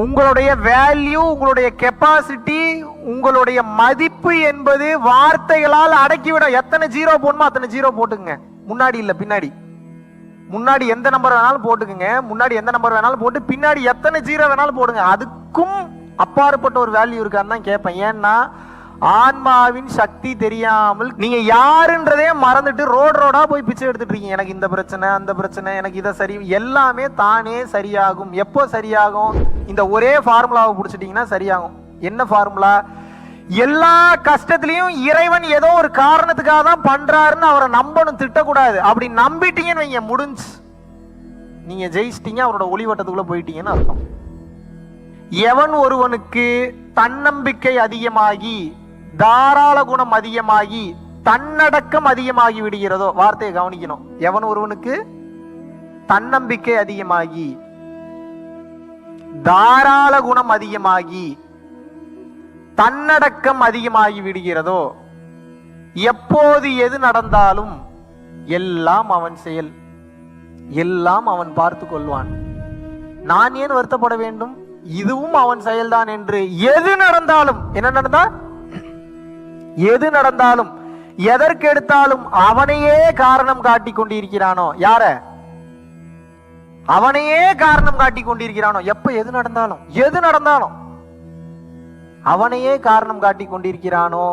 உங்களுடைய வேல்யூ, உங்களுடைய கெப்பாசிட்டி, உங்களுடைய மதிப்பு என்பது வார்த்தைகளால் அடக்கிவிடும். எத்தனை ஜீரோ போடணுமோ அத்தனை ஜீரோ போட்டுங்க. முன்னாடி இல்ல பின்னாடி. முன்னாடி எந்த நம்பர் வேணாலும் போட்டுக்குங்க, முன்னாடி எந்த நம்பர் வேணாலும் போட்டு பின்னாடி எத்தனை ஜீரோ வேணாலும் போடுங்க. அதுக்கும் அப்பாற்பட்ட ஒரு வேல்யூ இருக்கான்னு தான் கேட்பேன். ஏன்னா ஆன்மாவின் சக்தி தெரியாமல் நீங்க யாருன்றதே மறந்துட்டு ரோடா போய் பிச்சை எடுத்துட்டு இருக்கீங்க. எனக்கு இந்த பிரச்சனை, அந்த பிரச்சனை, எனக்கு இதை சரி, எல்லாமே தானே சரியாகும். எப்போ சரியாகும்? இந்த ஒரே ஃபார்முலாவை பிடிச்சிட்டீங்கன்னா சரியாகும். என்ன ஃபார்முலா? எல்லா கஷ்டத்திலையும் இறைவன் ஏதோ ஒரு காரணத்துக்காக தான் பண்றாருன்னு அவரை நம்பணும், திட்டக்கூடாது. அப்படி நம்பிட்டீங்கன்னு வைங்க, முடிஞ்சு, நீங்க ஜெயிச்சிட்டீங்க, அவரோட ஒளிவட்டத்துக்குள்ள போயிட்டீங்கன்னு அர்த்தம். எவன் ஒருவனுக்கு தன்னம்பிக்கை அதிகமாகி, தாராள குணம் அதிகமாகி, தன்னடக்கம் அதிகமாகி விடுகிறதோ, வார்த்தையை கவனிக்கணும். எவன் ஒருவனுக்கு தன்னம்பிக்கை அதிகமாகி, தாராள குணம் அதிகமாகி, தன்னடக்கம் அதிகமாகி விடுகிறதோ, எப்போது எது நடந்தாலும் எல்லாம் அவன் செயல், எல்லாம் அவன் பார்த்து கொள்வான், நான் ஏன் வருத்தப்பட வேண்டும், இதுவும் அவன் செயல்தான் என்று எது நடந்தாலும், என்ன நடந்தா எது நடந்தாலும், எதற்கு எடுத்தாலும் அவனையே காரணம் காட்டி கொண்டிருக்கிறானோ. யார? அவனையே காரணம் காட்டி கொண்டிருக்கிறானோ. எப்ப எது நடந்தாலும், எது நடந்தாலும் அவனையே காரணம் காட்டி கொண்டிருக்கிறானோ,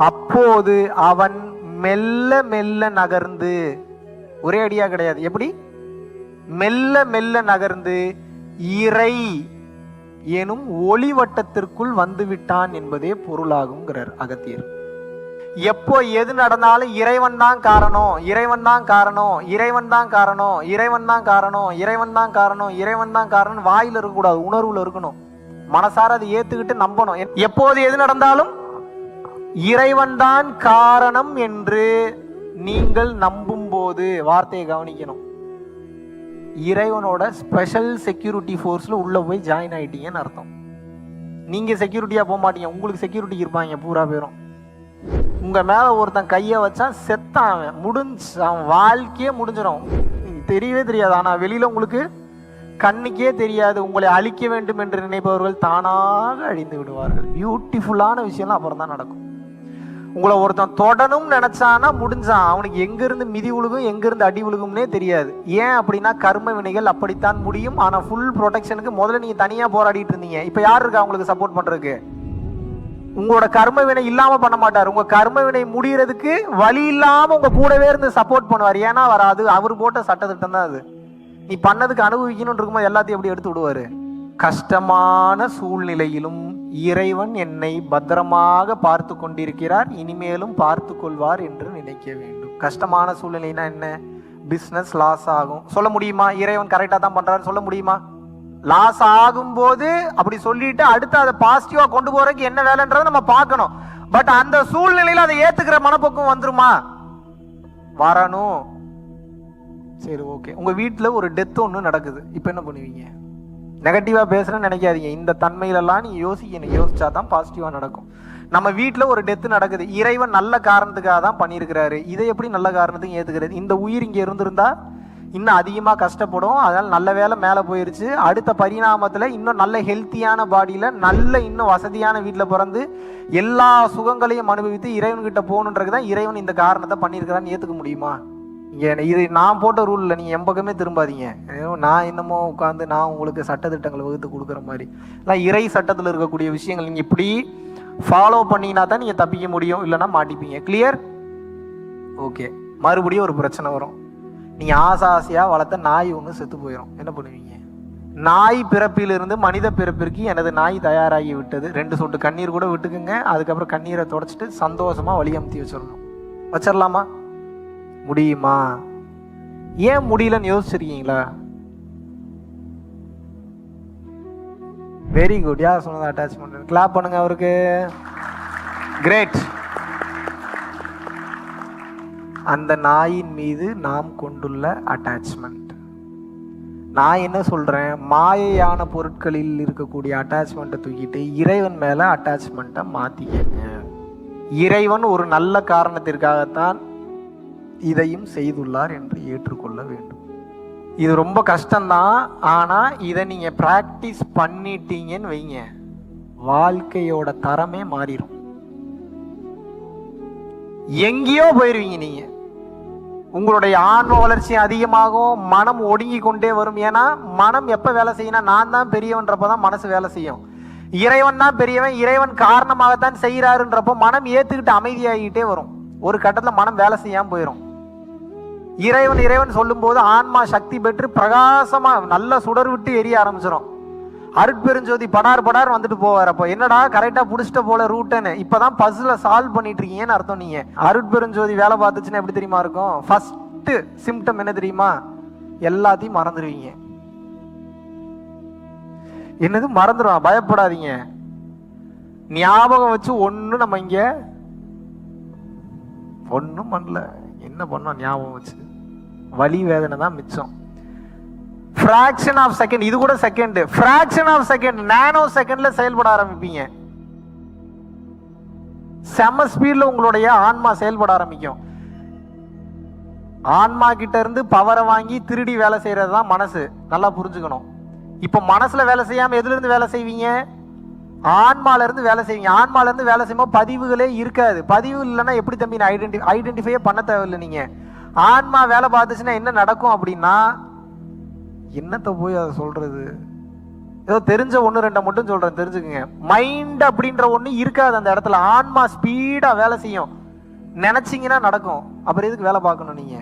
அப்போது அவன் மெல்ல மெல்ல நகர்ந்து, ஒரே அடியா கிடையாது, எப்படி மெல்ல மெல்ல நகர்ந்து இறை எனும் ஒளிவட்டத்திற்குள் வந்து விட்டான் என்பதே பொருளாகுங்கிறார் அகத்தியர். எப்போ எது நடந்தாலும் இறைவன் தான் காரணம், இறைவன் தான் காரணம், இறைவன் தான் காரணம், இறைவன் தான் காரணம், இறைவன் தான் காரணம், இறைவன் தான் காரணம் வாயில இருக்கக்கூடாது, உணர்வுல இருக்கணும். மனசார அதை ஏத்துக்கிட்டு நம்பணும். எப்போது எது நடந்தாலும் இறைவன் தான் காரணம் என்று நீங்கள் நம்பும் போது, வார்த்தையை கவனிக்கணும், இறைவனோட ஸ்பெஷல் செக்யூரிட்டி ஃபோர்ஸ்ல உள்ள போய் ஜாயின் ஆயிட்டீங்கன்னு அர்த்தம். நீங்க செக்யூரிட்டியா போக மாட்டீங்க, உங்களுக்கு செக்யூரிட்டி இருப்பாங்க பூரா பேரும். உங்க மேல ஒருத்தன் கைய வச்சா செத்தான், அவன் முடிஞ்சு, அவன் வாழ்க்கையே முடிஞ்சிடும். தெரியவே தெரியாது. ஆனா வெளியில உங்களுக்கு கண்ணுக்கே தெரியாது. உங்களை அழிக்க வேண்டும் என்று நினைப்பவர்கள் தானாக அழிந்து விடுவார்கள். பியூட்டிஃபுல்லான விஷயம்லாம் அப்புறம் தான் நடக்கும். உங்களை ஒருத்தன் தொடணும் நினைச்சானா முடிஞ்சான், அவனுக்கு எங்க இருந்து மிதி விழுகும் எங்க இருந்து அடி விழுகும்னே தெரியாது. ஏன் அப்படின்னா கர்ம வினைகள் அப்படித்தான் முடியும். ஆனா ஃபுல் ப்ரொடெக்ஷனுக்கு முதல்ல நீங்க தனியா போராடிட்டு இருந்தீங்க. இப்ப யாரு இருக்கா உங்களுக்கு சப்போர்ட் பண்றதுக்கு? உங்களோட கர்ம வினை இல்லாம பண்ண மாட்டார். உங்க கர்ம வினை முடியறதுக்கு வழி இல்லாம உங்க கூடவே இருந்து சப்போர்ட் பண்ணுவார். ஏன்னா வராது, அவர் போட்ட சட்டத்திட்டம் தான் அது. நீ பண்ணதுக்கு அனுபவிக்கணும்னு இருக்கும்போது எல்லாத்தையும் எப்படி எடுத்து விடுவாரு. கஷ்டமான சூழ்நிலையிலும் இறைவன் என்னை பத்திரமாக பார்த்து கொண்டிருக்கிறார், இனிமேலும் பார்த்து கொள்வார் என்று நினைக்க வேண்டும். கஷ்டமான சூழ்நிலைனா என்ன? பிசினஸ் லாஸ் ஆகும், சொல்ல முடியுமா? இறைவன் கரெக்டா தான் பண்றாரு சொல்ல முடியுமா? லாஸ் ஆகும் போது அப்படி சொல்லிட்டு அடுத்து அதை பாசிட்டிவா கொண்டு போறதுக்கு என்ன வேலைன்றதை நம்ம பார்க்கணும். பட் அந்த சூழ்நிலையில அதை ஏத்துக்கிற மனப்போக்கம் வந்துருமா? வரணும். சரி, ஓகே. உங்க வீட்டுல ஒரு டெத் ஒண்ணு நடக்குது, இப்ப என்ன பண்ணுவீங்க? நெகட்டிவா பேசுறேன்னு நினைக்காதீங்க. இந்த தன்மையிலெல்லாம் நீங்க யோசிக்கணும். யோசிச்சாதான் பாசிட்டிவா நடக்கும். நம்ம வீட்டுல ஒரு டெத் நடக்குது, இறைவன் நல்ல காரணத்துக்காக தான் பண்ணியிருக்கிறாரு. இதை எப்படி நல்ல காரணத்துக்கு ஏத்துக்கிறது? இந்த உயிர் இங்க இருந்திருந்தா இன்னும் அதிகமாக கஷ்டப்படும். அதனால நல்ல வேலை மேலே போயிருச்சு. அடுத்த பரிணாமத்தில் இன்னும் நல்ல ஹெல்த்தியான பாடியில் நல்ல இன்னும் வசதியான வீட்டில் பிறந்து எல்லா சுகங்களையும் அனுபவித்து இறைவன்கிட்ட போகணுன்றது தான் இறைவன் இந்த காரணத்தை பண்ணியிருக்கிறான்னு ஏற்றுக்க முடியுமா? இது நான் போட்ட ரூல் இல்லை, நீங்கள் எம்பக்கமே திரும்பாதீங்க. நான் என்னமோ உட்காந்து நான் உங்களுக்கு சட்டத்திட்டங்களை வகுத்து கொடுக்குற மாதிரி எல்லாம் இறை சட்டத்தில் இருக்கக்கூடிய விஷயங்கள் நீங்கள் இப்படி ஃபாலோ பண்ணிங்கன்னா தான் நீங்கள் தப்பிக்க முடியும், இல்லைன்னா மாட்டிப்பீங்க. கிளியர்? ஓகே. மறுபடியும் ஒரு பிரச்சனை வரும். நீங்கள் ஆசாசியாக வளர்த்த நாய் ஒன்று செத்து போயிடும், என்ன பண்ணுவீங்க? நாய் பிறப்பிலிருந்து மனித பிறப்பிற்கு எனது நாய் தயாராகி விட்டது, 2 சொட்டு கண்ணீர் கூட விட்டுக்குங்க. அதுக்கப்புறம் கண்ணீரை தொடச்சிட்டு சந்தோஷமாக வழி அமுத்தி வச்சிடணும். வச்சிடலாமா? முடியுமா? ஏன் முடியலன்னு யோசிச்சிருக்கீங்களா? Very good. யார் சொன்னது அட்டாச்மெண்ட்? கிளாப் பண்ணுங்க அவருக்கு. கிரேட். அந்த நாயின் மீது நாம் கொண்டுள்ள அட்டாச்மெண்ட். நான் என்ன சொல்றேன், மாயையான பொருட்களில் இருக்கக்கூடிய அட்டாச்மெண்ட்டை தூக்கிட்டு இறைவன் மேல அட்டாச்மெண்ட்டை மாத்திக்கங்க. இறைவன் ஒரு நல்ல காரணத்திற்காகத்தான் இதையும் செய்துள்ளார் என்று ஏற்றுக்கொள்ள வேண்டும். இது ரொம்ப கஷ்டம்தான். ஆனா இதை நீங்க பிராக்டிஸ் பண்ணிட்டீங்கன்னு வைங்க, வாழ்க்கையோட தரமே மாறிடும். எங்கேயோ போயிருவீங்க நீங்க. உங்களுடைய ஆன்ம வளர்ச்சி அதிகமாகும், மனம் ஒடுங்கி கொண்டே வரும். ஏன்னா மனம் எப்ப வேலை செய்யணும், நான் தான் பெரியவன்றப்பதான் மனசு வேலை செய்யும். இறைவன் தான் பெரியவன், இறைவன் காரணமாகத்தான் செய்யறாருன்றப்போ மனம் ஏத்துக்கிட்டு அமைதியாகிட்டே வரும். ஒரு கட்டத்துல மனம் வேலை செய்யாம போயிடும். இறைவன் இறைவன் சொல்லும் போது ஆன்மா சக்தி பெற்று பிரகாசமா நல்ல சுடர் விட்டு எரிய ஆரம்பிச்சிடும். அருட்பெருஞ்சோதி படார் படார் வந்துட்டு போவார். அப்போ என்னடா கரெக்டா புடிச்சிட்ட போல ரூட்டுன்னு, இப்பதான் பஸ்ல சால்வ் பண்ணிட்டு இருக்கீங்கன்னு அர்த்தம். நீங்க அருட்பெருஞ்சோதி வேலை பார்த்துச்சுன்னா எப்படி தெரியுமா இருக்கும்? ஃபர்ஸ்ட் சிம்டம் என்ன தெரியுமா? எல்லாத்தையும் மறந்துடுவீங்க. என்னது மறந்துடுவான்? பயப்படாதீங்க, ஞாபகம் வச்சு ஒண்ணு நம்ம இங்க ஒன்னும் பண்ணல. என்ன பண்ணோம்? ஞாபகம் வச்சு வலி வேதனை தான் மிச்சம். ஃபிராக்ஷன் ஆஃப் செகண்ட், இது கூட செகண்ட், ஃபிராக்ஷன் ஆஃப் செகண்ட், நானோ செகண்ட்ல செயல்பட ஆரம்பிப்பீங்க. செம ஸ்பீட்ல உங்களுடைய ஆன்மா செயல்பட ஆரம்பிக்கும். ஆன்மா கிட்ட இருந்து பவரை வாங்கி திருடி வேலை செய்யறது தான் மனசு. நல்லா புரிஞ்சுக்கணும். இப்ப மனசுல வேலை செய்யாம எதுல இருந்து வேலை செய்வீங்க? ஆன்மால இருந்து வேலை செய்வீங்க. ஆன்மால இருந்து வேலை செய்யும்போது பதிவுகளே இருக்காது. பதிவு இல்லைன்னா எப்படி தம்பி நான் ஐடென்டிஃபையே பண்ண தேவையில்லை. நீங்க ஆன்மா வேலை பார்த்துச்சுன்னா என்ன நடக்கும் அப்படின்னா, என்னத்தை போய் அதை சொல்றது, ஏதோ தெரிஞ்ச ஒன்று ரெண்டை மட்டும் சொல்றேன், தெரிஞ்சுக்குங்க. மைண்ட் அப்படின்ற ஒண்ணு இருக்காது அந்த இடத்துல. ஆன்மா ஸ்பீடா வேலை செய்யும். நினைச்சீங்கன்னா நடக்கும். அப்புறம் எதுக்கு வேலை பார்க்கணும்? நீங்க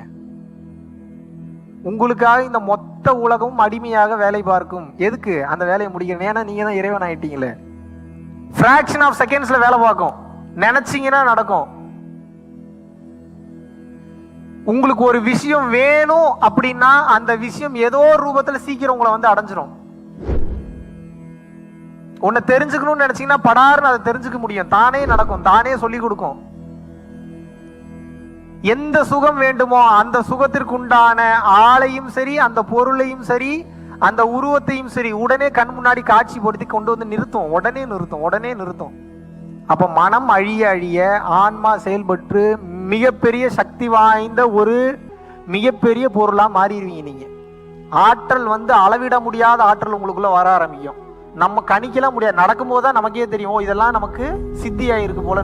உங்களுக்காக இந்த மொத்த உலகமும் அடிமையாக வேலை பார்க்கும். எதுக்கு? அந்த வேலையை முடிக்கணும். ஏன்னா நீங்க தான் இறைவன் ஆயிட்டீங்களே. ஃபிராக்ஷன் ஆஃப் செகண்ட்ஸ்ல வேலை பார்க்கும். நினைச்சீங்கன்னா நடக்கும். உங்களுக்கு ஒரு விஷயம் வேணும் அப்படின்னா அந்த விஷயம் ஏதோ ஒரு ரூபத்துல சீக்கிரம் உங்களை வந்து அடைஞ்சிரும். உன்னை தெரிஞ்சுக்கணும்னு நினைச்சீங்கன்னா படாருன்னு அதை தெரிஞ்சுக்க முடியும். தானே நடக்கும், தானே சொல்லி கொடுக்கும். எந்த சுகம் வேண்டுமோ அந்த சுகத்திற்கு உண்டான ஆளையும் சரி, அந்த பொருளையும் சரி, அந்த உருவத்தையும் சரி உடனே கண் முன்னாடி காட்சிப்படுத்தி கொண்டு வந்து நிறுத்தும். உடனே நிறுத்தும். அப்ப மனம் அழிய அழிய ஆன்மா செயல்பட்டு மிகப்பெரிய சக்தி வாய்ந்த ஒரு மிகப்பெரிய பொருளா மாறிடுவீங்க. நீங்க ஆற்றல் வந்து அளவிட முடியாத ஆற்றல் உங்களுக்குள்ள வர ஆரம்பிக்கும். நம்ம கணிக்கலாம் முடியாது. நடக்கும் போதுதான் நமக்கே தெரியும், இதெல்லாம் நமக்கு சித்தியாயிருக்கு போல.